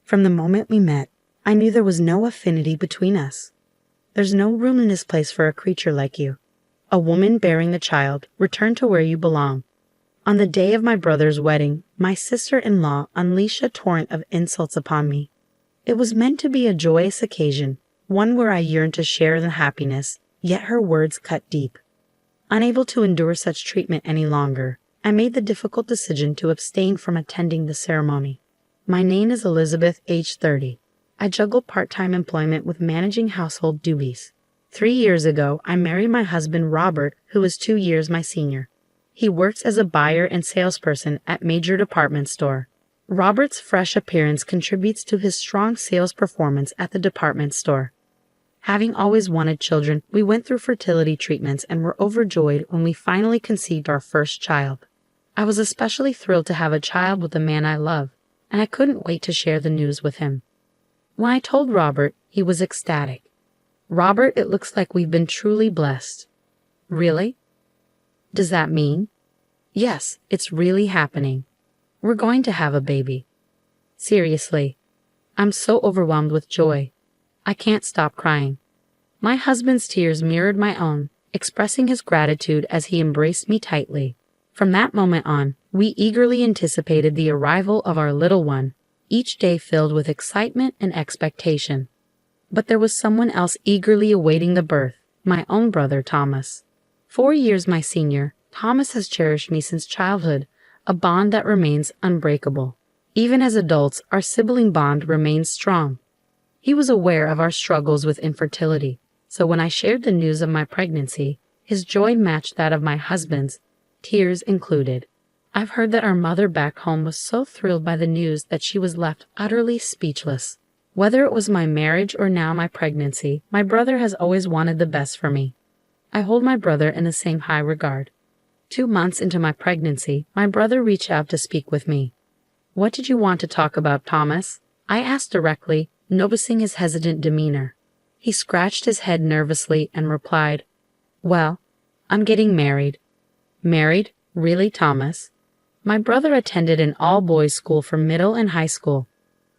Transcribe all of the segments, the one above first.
From the moment we met, I knew there was no affinity between us. There's no room in this place for a creature like you. A woman bearing a child, return to where you belong. On the day of my brother's wedding, my sister-in-law unleashed a torrent of insults upon me. It was meant to be a joyous occasion, one where I yearned to share the happiness, yet her words cut deep. Unable to endure such treatment any longer, I made the difficult decision to abstain from attending the ceremony. My name is Elizabeth, age 30. I juggle part-time employment with managing household duties. 3 years ago, I married my husband Robert, who is 2 years my senior. He works as a buyer and salesperson at major department store. Robert's fresh appearance contributes to his strong sales performance at the department store. Having always wanted children, we went through fertility treatments and were overjoyed when we finally conceived our first child. I was especially thrilled to have a child with the man I love, and I couldn't wait to share the news with him. When I told Robert, he was ecstatic. "Robert, it looks like we've been truly blessed." "Really? Does that mean?" "Yes, it's really happening. We're going to have a baby." "Seriously, I'm so overwhelmed with joy. I can't stop crying." My husband's tears mirrored my own, expressing his gratitude as he embraced me tightly. From that moment on, we eagerly anticipated the arrival of our little one, each day filled with excitement and expectation. But there was someone else eagerly awaiting the birth, my own brother Thomas. 4 years my senior, Thomas has cherished me since childhood, a bond that remains unbreakable. Even as adults, our sibling bond remains strong. He was aware of our struggles with infertility, so when I shared the news of my pregnancy, his joy matched that of my husband's, tears included. I've heard that our mother back home was so thrilled by the news that she was left utterly speechless. Whether it was my marriage or now my pregnancy, my brother has always wanted the best for me. I hold my brother in the same high regard. 2 months into my pregnancy, my brother reached out to speak with me. "What did you want to talk about, Thomas?" I asked directly, noticing his hesitant demeanor. He scratched his head nervously and replied, "Well, I'm getting married." "Married? Really, Thomas?" My brother attended an all-boys school for middle and high school,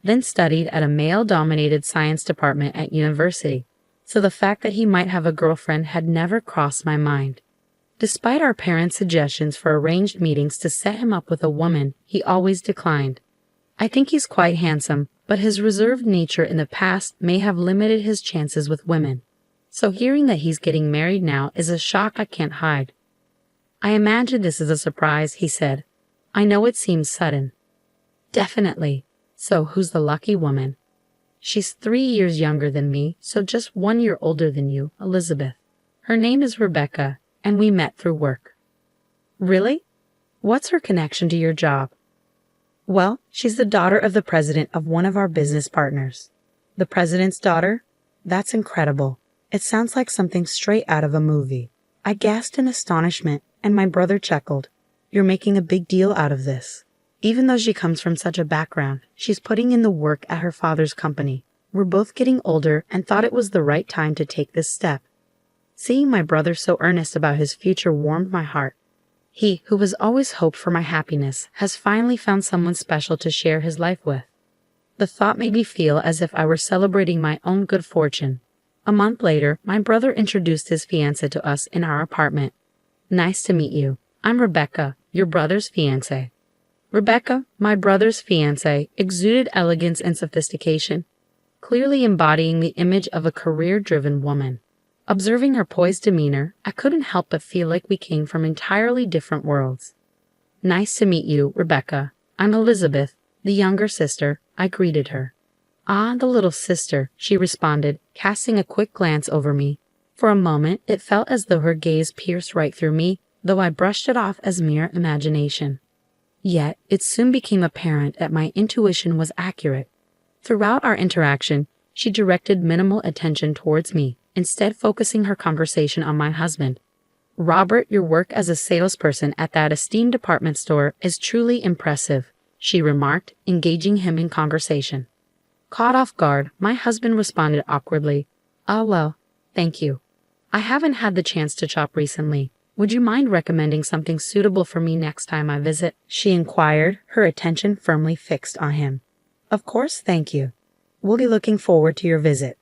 then studied at a male-dominated science department at university, so the fact that he might have a girlfriend had never crossed my mind. Despite our parents' suggestions for arranged meetings to set him up with a woman, he always declined. I think he's quite handsome, but his reserved nature in the past may have limited his chances with women. So hearing that he's getting married now is a shock I can't hide. "I imagine this is a surprise," he said. "I know it seems sudden." "Definitely. So who's the lucky woman?" "She's 3 years younger than me, so just 1 year older than you, Elizabeth. Her name is Rebecca, and we met through work." "Really? What's her connection to your job?" "Well, she's the daughter of the president of one of our business partners." "The president's daughter? That's incredible. It sounds like something straight out of a movie." I gasped in astonishment, and my brother chuckled. "You're making a big deal out of this." Even though she comes from such a background, she's putting in the work at her father's company. We're both getting older and thought it was the right time to take this step. Seeing my brother so earnest about his future warmed my heart. He, who has always hoped for my happiness, has finally found someone special to share his life with. The thought made me feel as if I were celebrating my own good fortune. A month later, my brother introduced his fiancée to us in our apartment. "Nice to meet you. I'm Rebecca, your brother's fiancée." Rebecca, my brother's fiancée, exuded elegance and sophistication, clearly embodying the image of a career-driven woman. Observing her poised demeanor, I couldn't help but feel like we came from entirely different worlds. "Nice to meet you, Rebecca. I'm Elizabeth, the younger sister," I greeted her. "Ah, the little sister," she responded, casting a quick glance over me. For a moment, it felt as though her gaze pierced right through me, though I brushed it off as mere imagination. Yet, it soon became apparent that my intuition was accurate. Throughout our interaction, she directed minimal attention towards me, instead focusing her conversation on my husband. "Robert, your work as a salesperson at that esteemed department store is truly impressive," she remarked, engaging him in conversation. Caught off guard, my husband responded awkwardly, Well, thank you. I haven't had the chance to shop recently. Would you mind recommending something suitable for me next time I visit?" she inquired, her attention firmly fixed on him. Of course, thank you. We'll be looking forward to your visit.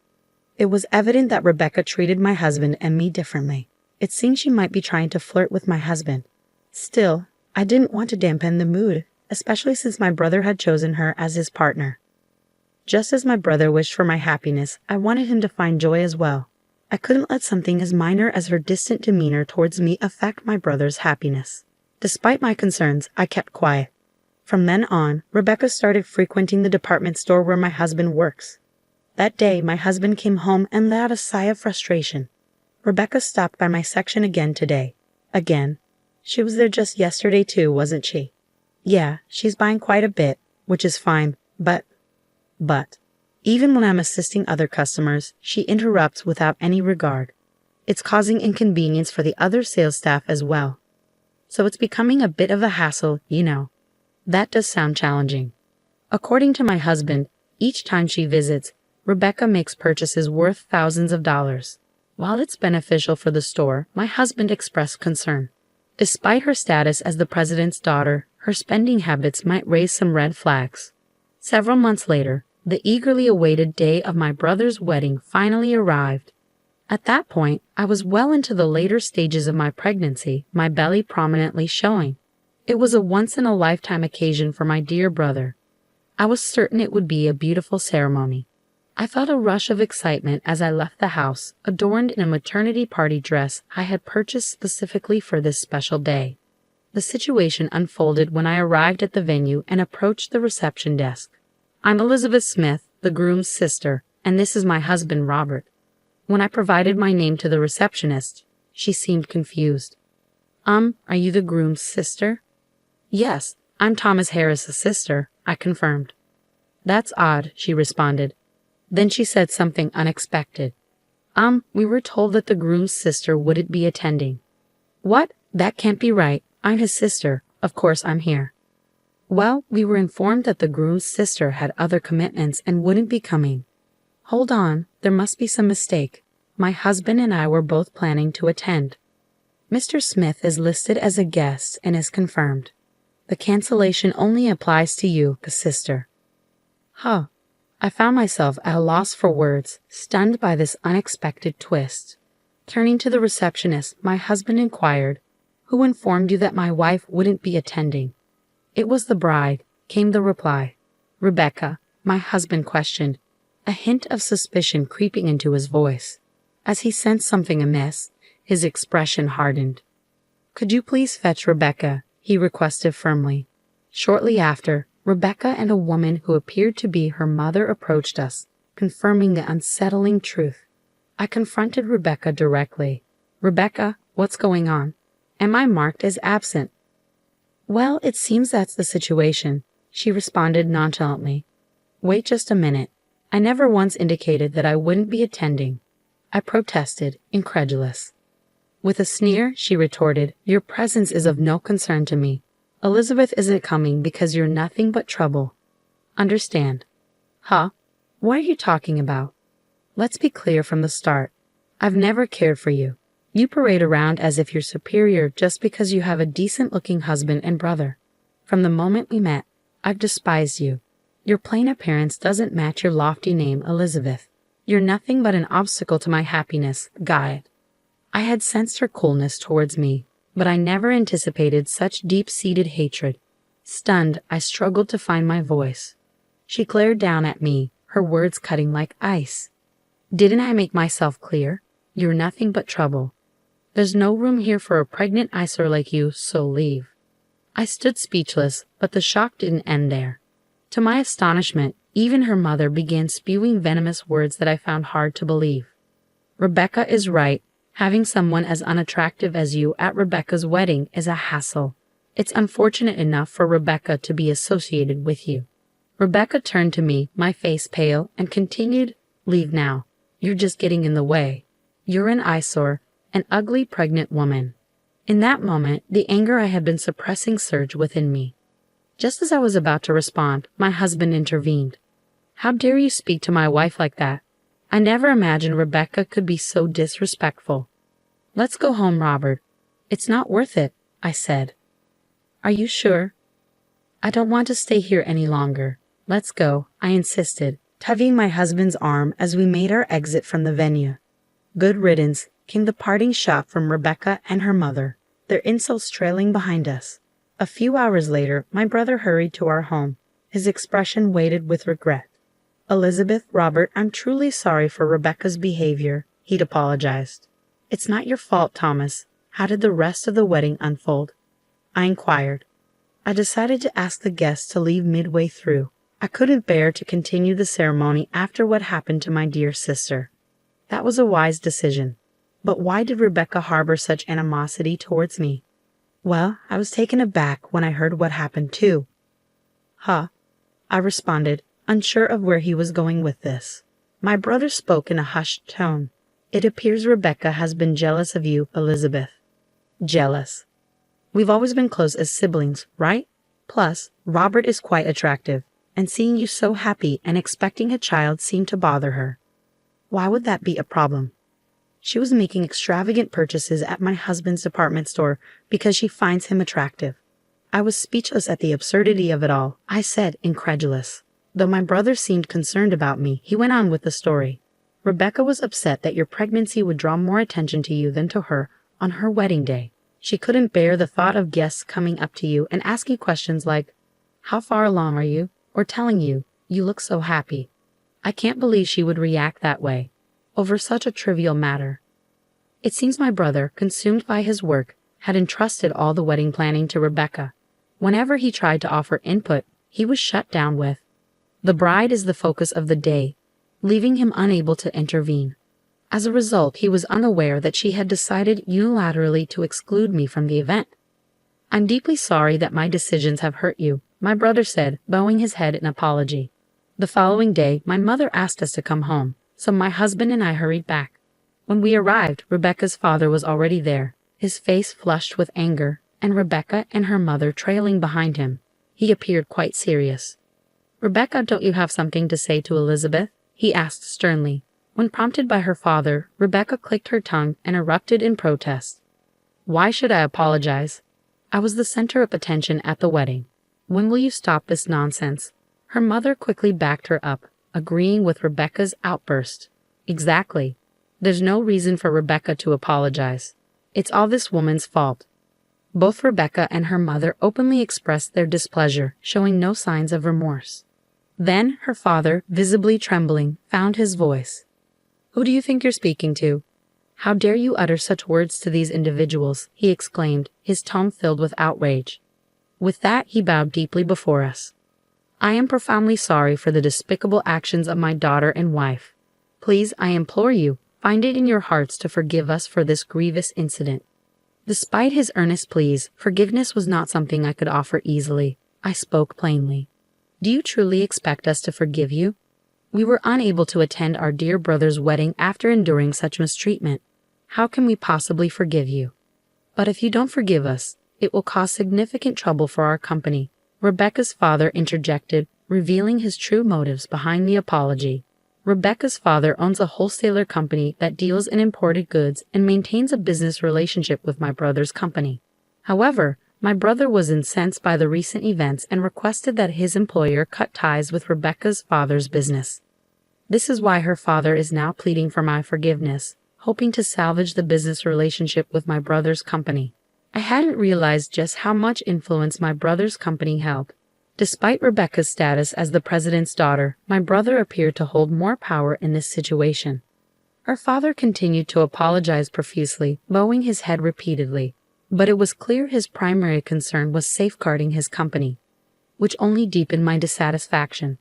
It was evident that Rebecca treated my husband and me differently. It seemed she might be trying to flirt with my husband. Still, I didn't want to dampen the mood, especially since my brother had chosen her as his partner. Just as my brother wished for my happiness, I wanted him to find joy as well. I couldn't let something as minor as her distant demeanor towards me affect my brother's happiness. Despite my concerns, I kept quiet. From then on, Rebecca started frequenting the department store where my husband works. That day, my husband came home and let out a sigh of frustration. Rebecca stopped by my section again today. Again. She was there just yesterday too, wasn't she? Yeah, she's buying quite a bit, which is fine, but, even when I'm assisting other customers, she interrupts without any regard. It's causing inconvenience for the other sales staff as well. So it's becoming a bit of a hassle, you know. That does sound challenging. According to my husband, each time she visits, Rebecca makes purchases worth thousands of dollars. While it's beneficial for the store, my husband expressed concern. Despite her status as the president's daughter, her spending habits might raise some red flags. Several months later, the eagerly awaited day of my brother's wedding finally arrived. At that point, I was well into the later stages of my pregnancy, my belly prominently showing. It was a once-in-a-lifetime occasion for my dear brother. I was certain it would be a beautiful ceremony. I felt a rush of excitement as I left the house, adorned in a maternity party dress I had purchased specifically for this special day. The situation unfolded when I arrived at the venue and approached the reception desk. I'm Elizabeth Smith, the groom's sister, and this is my husband, Robert. When I provided my name to the receptionist, she seemed confused. Are you the groom's sister? Yes, I'm Thomas Harris's sister, I confirmed. That's odd, she responded. Then she said something unexpected. We were told that the groom's sister wouldn't be attending. What? That can't be right. I'm his sister. Of course I'm here. Well, we were informed that the groom's sister had other commitments and wouldn't be coming. Hold on, there must be some mistake. My husband and I were both planning to attend. Mr. Smith is listed as a guest and is confirmed. The cancellation only applies to you, the sister. Huh. I found myself at a loss for words, stunned by this unexpected twist. Turning to the receptionist, my husband inquired, "Who informed you that my wife wouldn't be attending?" "It was the bride," came the reply. "Rebecca," my husband questioned, a hint of suspicion creeping into his voice. As he sensed something amiss, his expression hardened. "Could you please fetch Rebecca?" he requested firmly. Shortly after, Rebecca and a woman who appeared to be her mother approached us, confirming the unsettling truth. I confronted Rebecca directly. "Rebecca, what's going on? Am I marked as absent?" "Well, it seems that's the situation," she responded nonchalantly. "Wait just a minute. I never once indicated that I wouldn't be attending," I protested, incredulous. With a sneer, she retorted, "Your presence is of no concern to me. Elizabeth isn't coming because you're nothing but trouble. Understand?" "Huh? What are you talking about? Let's be clear from the start. I've never cared for you. You parade around as if you're superior just because you have a decent-looking husband and brother. From the moment we met, I've despised you. Your plain appearance doesn't match your lofty name, Elizabeth. You're nothing but an obstacle to my happiness, guide." I had sensed her coolness towards me, but I never anticipated such deep-seated hatred. Stunned, I struggled to find my voice. She glared down at me, her words cutting like ice. "Didn't I make myself clear? You're nothing but trouble. There's no room here for a pregnant eyesore like you, so leave." I stood speechless, but the shock didn't end there. To my astonishment, even her mother began spewing venomous words that I found hard to believe. "Rebecca is right. Having someone as unattractive as you at Rebecca's wedding is a hassle. It's unfortunate enough for Rebecca to be associated with you." Rebecca turned to me, my face pale, and continued, "Leave now. You're just getting in the way. You're an eyesore, an ugly pregnant woman." In that moment, the anger I had been suppressing surged within me. Just as I was about to respond, my husband intervened. "How dare you speak to my wife like that? I never imagined Rebecca could be so disrespectful." "Let's go home, Robert. It's not worth it," I said. "Are you sure?" "I don't want to stay here any longer. Let's go, I insisted, tugging my husband's arm as we made our exit from the venue. Good riddance, came the parting shot from Rebecca and her mother, their insults trailing behind us. A few hours later, my brother hurried to our home, his expression weighted with regret. Elizabeth, Robert, I'm truly sorry for Rebecca's behavior, he'd apologized. It's not your fault, Thomas. How did the rest of the wedding unfold? I inquired. I decided to ask the guests to leave midway through. I couldn't bear to continue the ceremony after what happened to my dear sister. That was a wise decision. But why did Rebecca harbor such animosity towards me? Well, I was taken aback when I heard what happened too. Huh, I responded, unsure of where he was going with this. My brother spoke in a hushed tone. It appears Rebecca has been jealous of you, Elizabeth. Jealous. We've always been close as siblings, right? Plus, Robert is quite attractive, and seeing you so happy and expecting a child seemed to bother her. Why would that be a problem? She was making extravagant purchases at my husband's department store because she finds him attractive. I was speechless at the absurdity of it all, I said, incredulous. Though my brother seemed concerned about me, he went on with the story. Rebecca was upset that your pregnancy would draw more attention to you than to her on her wedding day. She couldn't bear the thought of guests coming up to you and asking questions like, "How far along are you?" or telling you, "You look so happy." I can't believe she would react that way, over such a trivial matter. It seems my brother, consumed by his work, had entrusted all the wedding planning to Rebecca. Whenever he tried to offer input, he was shut down with, "The bride is the focus of the day," leaving him unable to intervene. As a result, he was unaware that she had decided unilaterally to exclude me from the event. "I'm deeply sorry that my decisions have hurt you," my brother said, bowing his head in apology. The following day, my mother asked us to come home, so my husband and I hurried back. When we arrived, Rebecca's father was already there, his face flushed with anger, and Rebecca and her mother trailing behind him. He appeared quite serious. "Rebecca, don't you have something to say to Elizabeth?" he asked sternly. When prompted by her father, Rebecca clicked her tongue and erupted in protest. "Why should I apologize? I was the center of attention at the wedding. When will you stop this nonsense?" Her mother quickly backed her up, agreeing with Rebecca's outburst. "Exactly. There's no reason for Rebecca to apologize. It's all this woman's fault." Both Rebecca and her mother openly expressed their displeasure, showing no signs of remorse. Then her father, visibly trembling, found his voice. "Who do you think you're speaking to? How dare you utter such words to these individuals?" he exclaimed, his tone filled with outrage. With that, he bowed deeply before us. "I am profoundly sorry for the despicable actions of my daughter and wife. Please, I implore you, find it in your hearts to forgive us for this grievous incident." Despite his earnest pleas, forgiveness was not something I could offer easily. I spoke plainly. "Do you truly expect us to forgive you? We were unable to attend our dear brother's wedding after enduring such mistreatment. How can we possibly forgive you? But if you don't forgive us, it will cause significant trouble for our company," Rebecca's father interjected, revealing his true motives behind the apology. Rebecca's father owns a wholesaler company that deals in imported goods and maintains a business relationship with my brother's company. However, my brother was incensed by the recent events and requested that his employer cut ties with Rebecca's father's business. This is why her father is now pleading for my forgiveness, hoping to salvage the business relationship with my brother's company. I hadn't realized just how much influence my brother's company held. Despite Rebecca's status as the president's daughter, my brother appeared to hold more power in this situation. Her father continued to apologize profusely, bowing his head repeatedly, but it was clear his primary concern was safeguarding his company, which only deepened my dissatisfaction.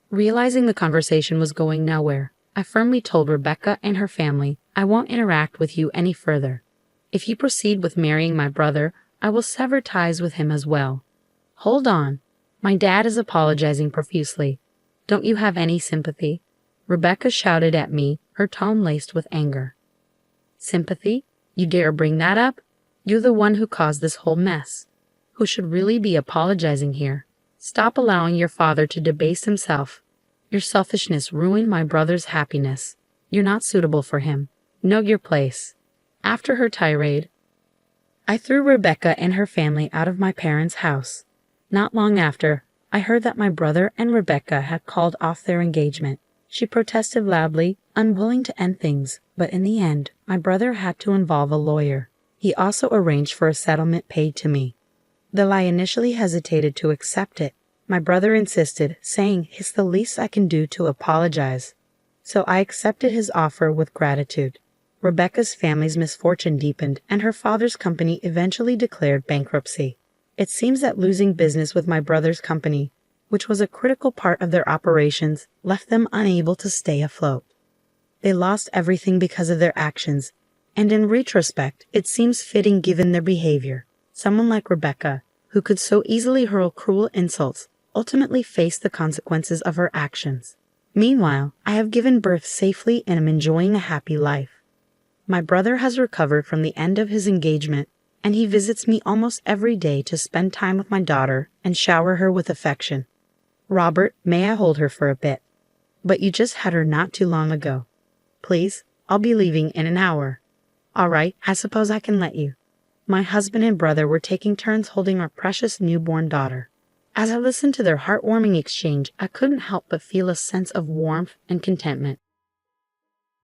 Realizing the conversation was going nowhere, I firmly told Rebecca and her family, "I won't interact with you any further. If you proceed with marrying my brother, I will sever ties with him as well." "Hold on. My dad is apologizing profusely. Don't you have any sympathy?" Rebecca shouted at me, her tone laced with anger. "Sympathy? You dare bring that up? You're the one who caused this whole mess. Who should really be apologizing here? Stop allowing your father to debase himself. Your selfishness ruined my brother's happiness. You're not suitable for him. Know your place." After her tirade, I threw Rebecca and her family out of my parents' house. Not long after, I heard that my brother and Rebecca had called off their engagement. She protested loudly, unwilling to end things, but in the end, my brother had to involve a lawyer. He also arranged for a settlement paid to me. Though I initially hesitated to accept it, my brother insisted, saying it's the least I can do to apologize. So I accepted his offer with gratitude. Rebecca's family's misfortune deepened, and her father's company eventually declared bankruptcy. It seems that losing business with my brother's company, which was a critical part of their operations, left them unable to stay afloat. They lost everything because of their actions, and in retrospect, it seems fitting given their behavior. Someone like Rebecca, who could so easily hurl cruel insults, ultimately faced the consequences of her actions. Meanwhile, I have given birth safely and am enjoying a happy life. My brother has recovered from the end of his engagement, and he visits me almost every day to spend time with my daughter and shower her with affection. Robert, may I hold her for a bit? But you just had her not too long ago. Please, I'll be leaving in an hour. All right, I suppose I can let you. My husband and brother were taking turns holding our precious newborn daughter. As I listened to their heartwarming exchange, I couldn't help but feel a sense of warmth and contentment.